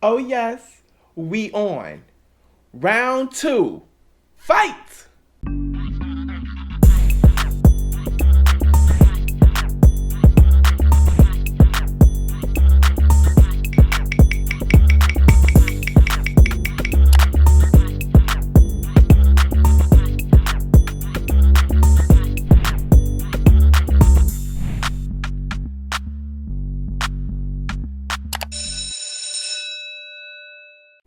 Oh yes, we on. Round 2. Fight!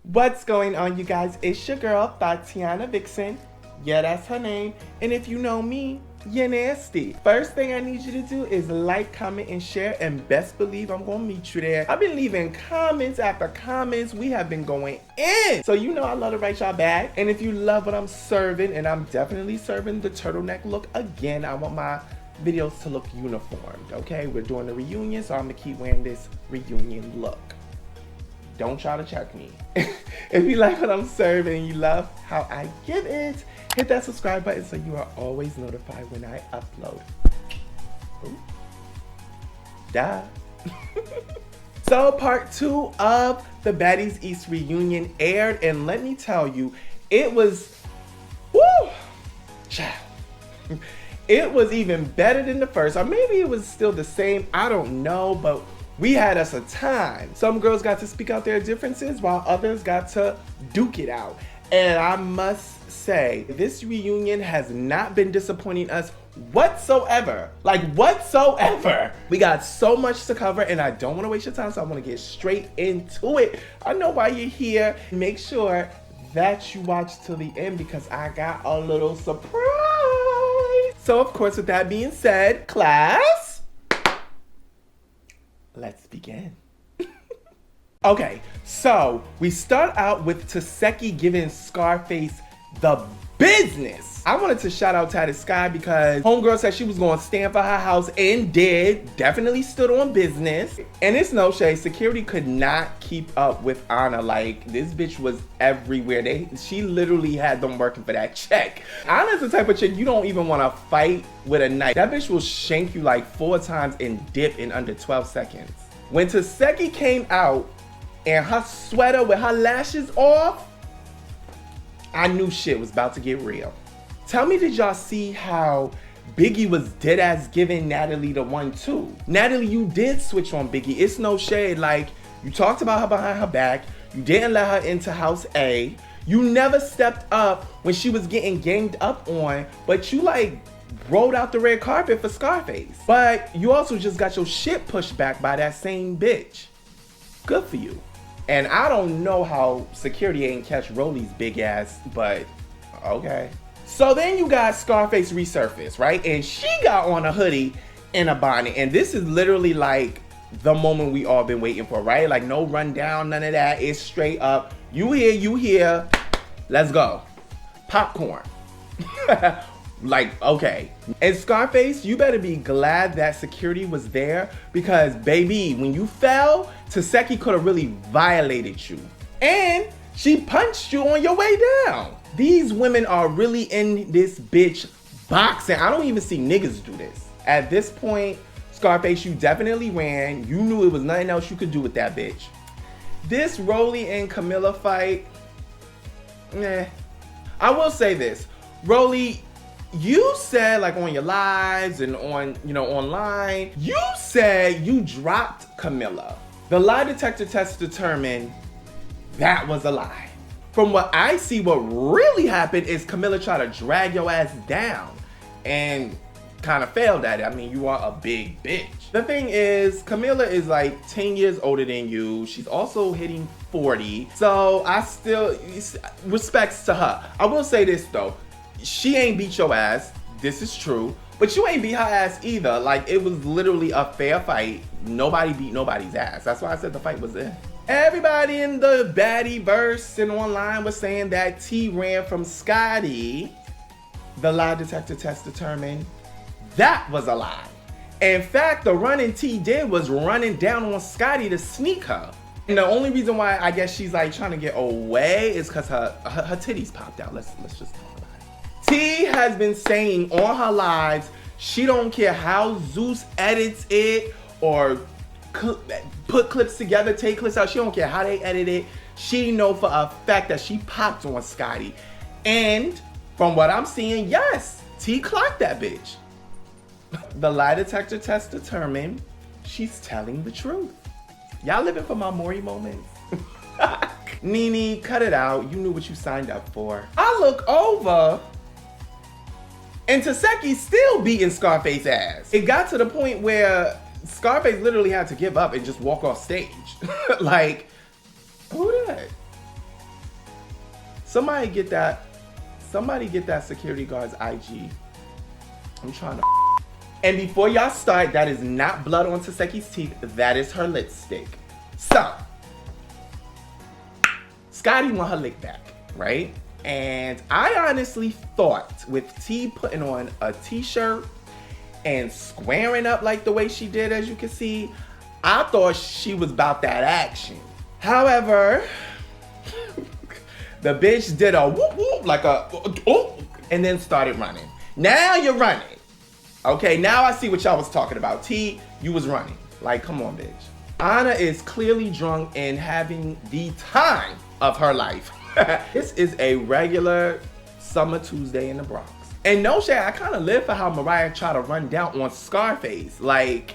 What's going on, you guys? It's your girl, Thotty Vixen. Yeah, that's her name. And if you know me, you're nasty. First thing I need you to do is like, comment, and share. And best believe I'm gonna meet you there. I've been leaving comments after comments. We have been going in. So you know I love to write y'all back. And if you love what I'm serving, and I'm definitely serving the turtleneck look again, I want my videos to look uniformed, okay? We're doing a reunion, so I'm gonna keep wearing this reunion look. Don't try to check me. If you like what I'm serving and you love how I give it, hit that subscribe button so you are always notified when I upload. Ooh. Duh. So part 2 of the Baddies East reunion aired, and let me tell you, it was, woo, child. It was even better than the first, or maybe it was still the same, I don't know, but we had us a time. Some girls got to speak out their differences while others got to duke it out. And I must say, this reunion has not been disappointing us whatsoever. Like, whatsoever. We got so much to cover and I don't want to waste your time, so I want to get straight into it. I know why you're here. Make sure that you watch till the end because I got a little surprise. So of course, with that being said, class, let's begin. Okay, so we start out with Tesehki giving Scarface the business. I wanted to shout out Tesehki because homegirl said she was going to stand for her house and did. Definitely stood on business. And it's no shade, security could not keep up with Anna. Like, this bitch was everywhere. She literally had them working for that check. Anna's the type of chick you don't even want to fight with a knife. That bitch will shank you like 4 times and dip in under 12 seconds. When Tesehki came out and her sweater with her lashes off, I knew shit was about to get real. Tell me, did y'all see how Biggie was dead ass giving Natalie the 1-2? Natalie, you did switch on Biggie. It's no shade. Like, you talked about her behind her back. You didn't let her into House A. You never stepped up when she was getting ganged up on, but you like rolled out the red carpet for Scarface. But you also just got your shit pushed back by that same bitch. Good for you. And I don't know how security ain't catch Rolly's big ass, but okay. So then you got Scarface resurface, right? And she got on a hoodie and a bonnet. And this is literally like the moment we all been waiting for, right? Like no rundown, none of that. It's straight up. You here, let's go. Popcorn. Like, okay. And Scarface, you better be glad that security was there because baby, when you fell, Tesehki could have really violated you. And she punched you on your way down. These women are really in this bitch boxing. I don't even see niggas do this. At this point, Scarface, you definitely ran. You knew it was nothing else you could do with that bitch. This Rolly and Camilla fight, I will say this. Rolly, you said like on your lives and on, online, you said you dropped Camilla. The lie detector test determined that was a lie. From what I see, what really happened is Camilla tried to drag your ass down and kind of failed at it. I mean, you are a big bitch. The thing is, Camilla is like 10 years older than you. She's also hitting 40. So I still, respects to her. I will say this though. She ain't beat your ass. This is true. But you ain't beat her ass either. Like, it was literally a fair fight. Nobody beat nobody's ass. That's why I said the fight was in. Everybody in the baddie verse and online was saying that T ran from Scotty. The lie detector test determined that was a lie. In fact, the running T did was running down on Scotty to sneak her. And the only reason why I guess she's like trying to get away is because her titties popped out. Let's just talk about it. T has been saying on her lives she don't care how Zeus edits it or put clips together, take clips out. She don't care how they edit it. She know for a fact that she popped on Scotty. And from what I'm seeing, yes, T clocked that bitch. The lie detector test determined she's telling the truth. Y'all living for my Maury moments. Nene, cut it out. You knew what you signed up for. I look over and Tesehki still beating Scarface's ass. It got to the point where Scarface literally had to give up and just walk off stage. Like, who that? Somebody get that security guard's IG. I'm trying to. And before y'all start, that is not blood on Tesehki's teeth. That is her lipstick. So, Scotty want her lick back, right? And I honestly thought with T putting on a t-shirt and squaring up like the way she did, as you can see, I thought she was about that action. However, the bitch did a whoop whoop, like a oh, and then started running. Now you're running. Okay, now I see what y'all was talking about. T, you was running. Like, come on, bitch. Anna is clearly drunk and having the time of her life. This is a regular summer Tuesday in the Bronx. And no shade, I kind of live for how Mariah tried to run down on Scarface. Like,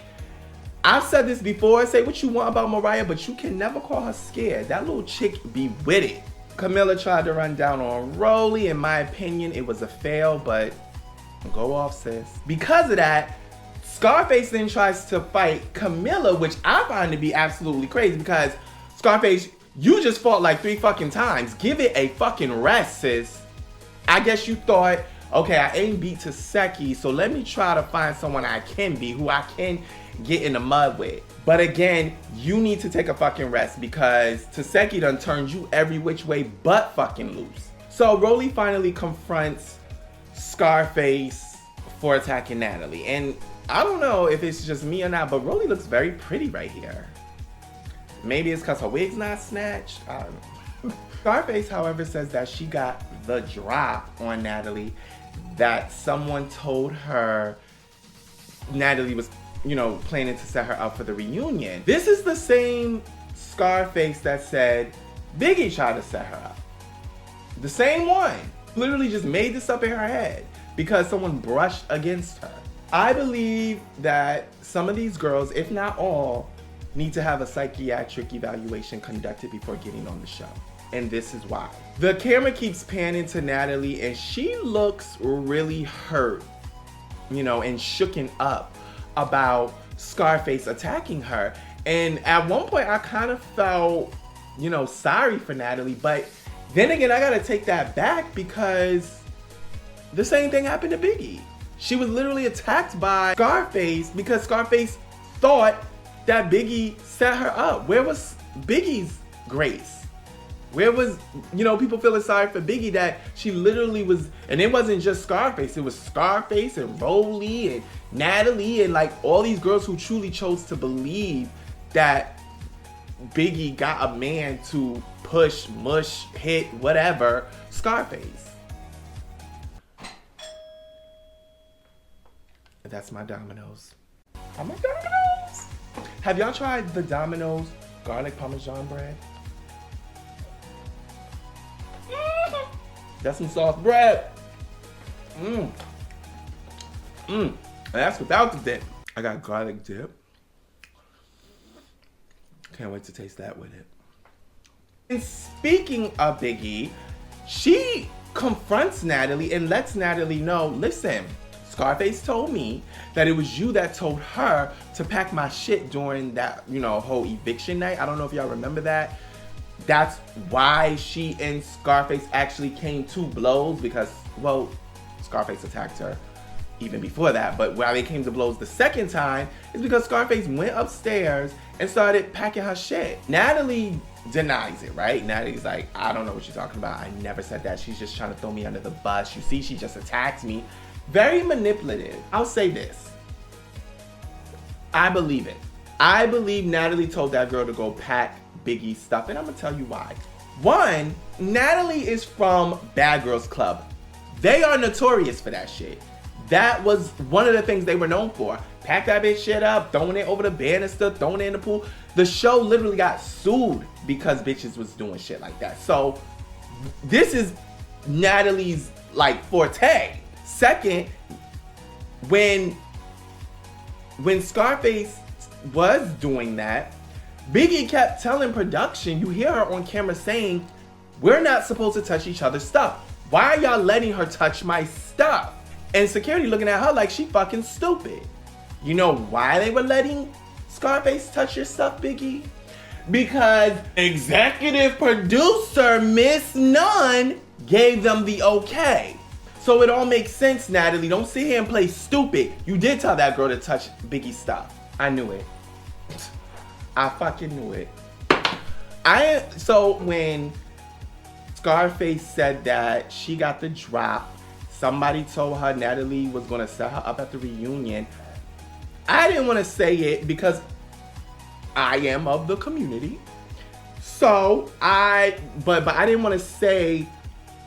I've said this before, say what you want about Mariah, but you can never call her scared. That little chick be with it. Camilla tried to run down on Rolly. In my opinion, it was a fail, but go off, sis. Because of that, Scarface then tries to fight Camilla, which I find to be absolutely crazy because Scarface, you just fought like 3 fucking times. Give it a fucking rest, sis. I guess you thought, okay, I ain't beat Tesehki, so let me try to find someone I can beat, who I can get in the mud with. But again, you need to take a fucking rest because Tesehki done turned you every which way but fucking loose. So Rolly finally confronts Scarface for attacking Natalie. And I don't know if it's just me or not, but Rolly looks very pretty right here. Maybe it's because her wig's not snatched. I don't know. Scarface, however, says that she got the drop on Natalie, that someone told her Natalie was, planning to set her up for the reunion. This is the same Scarface that said Biggie tried to set her up. The same one. Literally just made this up in her head because someone brushed against her. I believe that some of these girls, if not all, need to have a psychiatric evaluation conducted before getting on the show. And this is why. The camera keeps panning to Natalie and she looks really hurt, and shooken up about Scarface attacking her. And at one point I kind of felt, sorry for Natalie, but then again, I gotta take that back because the same thing happened to Biggie. She was literally attacked by Scarface because Scarface thought that Biggie set her up. Where was Biggie's grace? Where was, people feeling sorry for Biggie that she literally was, and it wasn't just Scarface, it was Scarface and Rolly and Natalie and like all these girls who truly chose to believe that Biggie got a man to push, mush, hit, whatever, Scarface. That's my Domino's. I'm a Domino's. Have y'all tried the Domino's garlic parmesan bread? That's some soft bread. And that's without the dip. I got garlic dip. Can't wait to taste that with it. And speaking of Biggie, she confronts Natalie and lets Natalie know, listen, Scarface told me that it was you that told her to pack my shit during that, whole eviction night. I don't know if y'all remember that. That's why she and Scarface actually came to blows because, well, Scarface attacked her even before that. But why they came to blows the second time is because Scarface went upstairs and started packing her shit. Natalie denies it, right? Natalie's like, I don't know what you're talking about. I never said that. She's just trying to throw me under the bus. You see, she just attacked me. Very manipulative. I'll say this. I believe it. I believe Natalie told that girl to go pack Biggie's stuff, and I'm gonna tell you why. One, Natalie is from Bad Girls Club. They are notorious for that shit. That was one of the things they were known for, pack that bitch shit up, throwing it over the banister, throwing it in the pool. The show literally got sued because bitches was doing shit like that. So this is Natalie's like forte. Second, when Scarface was doing that, Biggie kept telling production, you hear her on camera saying, we're not supposed to touch each other's stuff. Why are y'all letting her touch my stuff? And security looking at her like she fucking stupid. You know why they were letting Scarface touch your stuff, Biggie? Because executive producer Miss Nunn gave them the okay. So it all makes sense, Natalie. Don't sit here and play stupid. You did tell that girl to touch Biggie's stuff. I knew it. I fucking knew it. So when Scarface said that she got the drop, somebody told her Natalie was gonna set her up at the reunion. I didn't want to say it because I am of the community. So but I didn't want to say,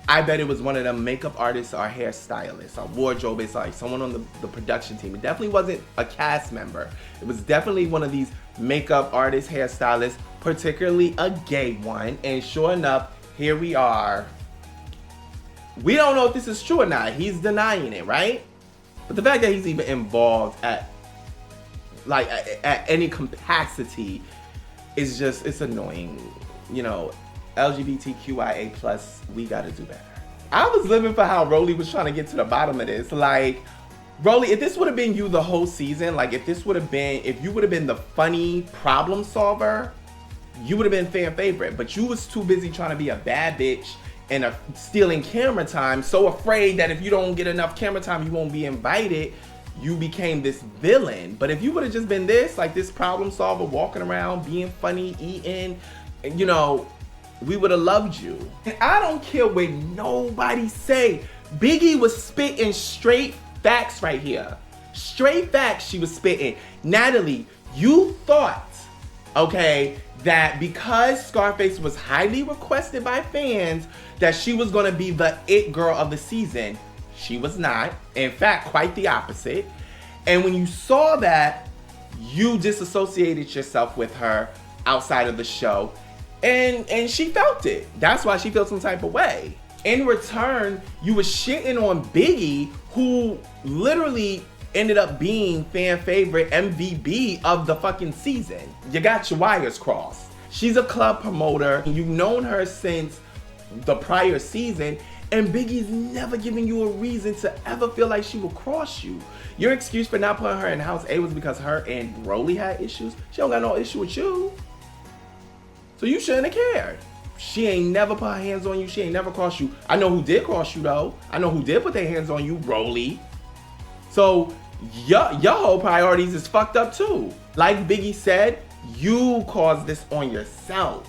I bet it was one of them makeup artists or hairstylists or wardrobists, like someone on the production team. It definitely wasn't a cast member. It was definitely one of these makeup artists, hairstylists, particularly a gay one. And sure enough, here we are. We don't know if this is true or not. He's denying it, right? But the fact that he's even involved at any capacity is just, it's annoying. You know, LGBTQIA plus, we gotta do better. I was living for how Rolly was trying to get to the bottom of this. Like, Rolly, if this would have been you the whole season, like if you would have been the funny problem solver, you would have been fan favorite. But you was too busy trying to be a bad bitch and stealing camera time, so afraid that if you don't get enough camera time, you won't be invited. You became this villain. But if you would have just been this, like this problem solver, walking around, being funny, eating, you know, we would have loved you. And I don't care what nobody say. Biggie was spitting straight facts right here. Straight facts she was spitting. Natalie, you thought, okay, that because Scarface was highly requested by fans, that she was gonna be the it girl of the season. She was not. In fact, quite the opposite. And when you saw that, you disassociated yourself with her outside of the show. And she felt it. That's why she felt some type of way. In return, you were shitting on Biggie, who literally ended up being fan favorite MVP of the fucking season. You got your wires crossed. She's a club promoter. You've known her since the prior season, and Biggie's never given you a reason to ever feel like she will cross you. Your excuse for not putting her in House A was because her and Rolly had issues. She don't got no issue with you. So you shouldn't have cared. She ain't never put her hands on you. She ain't never crossed you. I know who did cross you though. I know who did put their hands on you, Rolly. So your whole priorities is fucked up too. Like Biggie said, you caused this on yourself.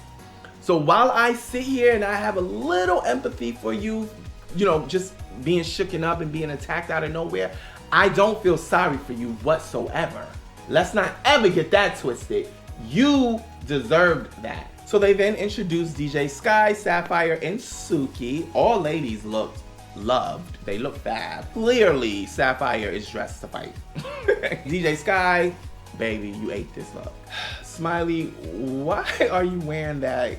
So while I sit here and I have a little empathy for you, you know, just being shooken up and being attacked out of nowhere, I don't feel sorry for you whatsoever. Let's not ever get that twisted. You deserved that. So they then introduced DJ Sky, Sapphire, and Suki. All ladies looked loved. They looked fab. Clearly, Sapphire is dressed to fight. DJ Sky, baby, you ate this up. Smiley, why are you wearing that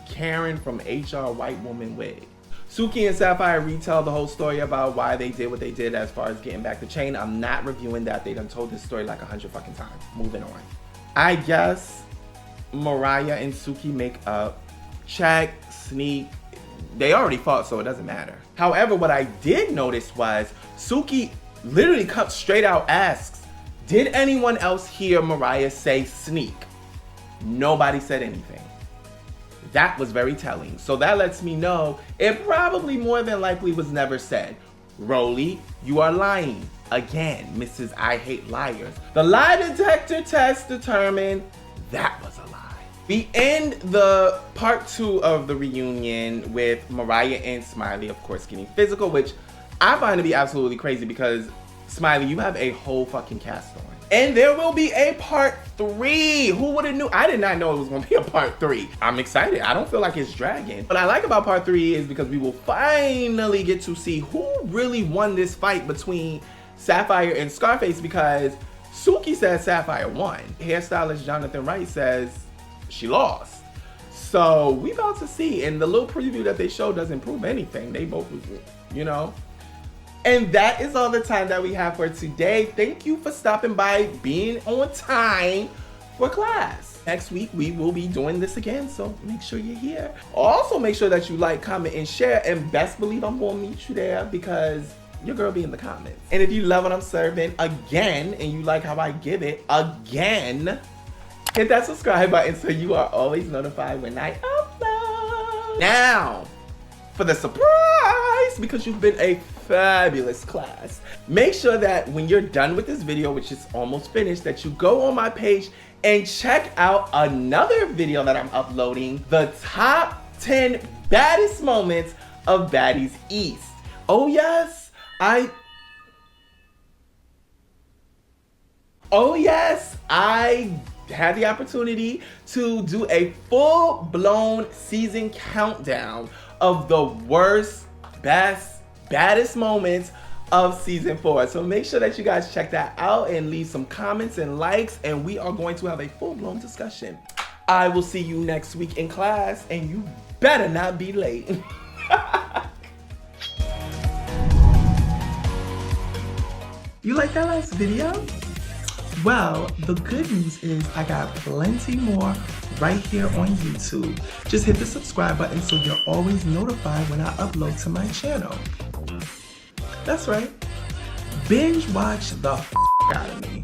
Karen from HR white woman wig? Suki and Sapphire retell the whole story about why they did what they did as far as getting back the chain. I'm not reviewing that. They done told this story like 100 fucking times. Moving on. I guess Mariah and Suki make up. Check, sneak. They already fought, so it doesn't matter. However, what I did notice was Suki literally cut straight out asks, did anyone else hear Mariah say sneak? Nobody said anything. That was very telling. So that lets me know it probably more than likely was never said. Rolly, you are lying. Again, Mrs. I Hate Liars. The lie detector test determined that was a lie. We end the part 2 of the reunion with Mariah and Smiley, of course, getting physical, which I find to be absolutely crazy because Smiley, you have a whole fucking cast on. And there will be a part 3. Who would have knew? I did not know it was going to be a part 3. I'm excited. I don't feel like it's dragging. What I like about part 3 is because we will finally get to see who really won this fight between Sapphire and Scarface, because Suki says Sapphire won. Hairstylist Jonathan Wright says she lost. So we about to see. And the little preview that they showed doesn't prove anything. They both, you know. And that is all the time that we have for today. Thank you for stopping by, being on time for class. Next week, we will be doing this again, so make sure you're here. Also, make sure that you like, comment, and share, and best believe I'm gonna meet you there because your girl be in the comments. And if you love what I'm serving again, and you like how I give it again, hit that subscribe button so you are always notified when I upload. Now, for the surprise, because you've been a fabulous class, make sure that when you're done with this video, which is almost finished, that you go on my page and check out another video that I'm uploading, the top 10 baddest moments of Baddies East. Oh yes, I had the opportunity to do a full-blown season countdown of the worst, best, baddest moments of season 4. So make sure that you guys check that out and leave some comments and likes, and we are going to have a full-blown discussion. I will see you next week in class, and you better not be late. You like that last video? Well, the good news is I got plenty more right here on YouTube. Just hit the subscribe button so you're always notified when I upload to my channel. That's right. Binge watch the out of me.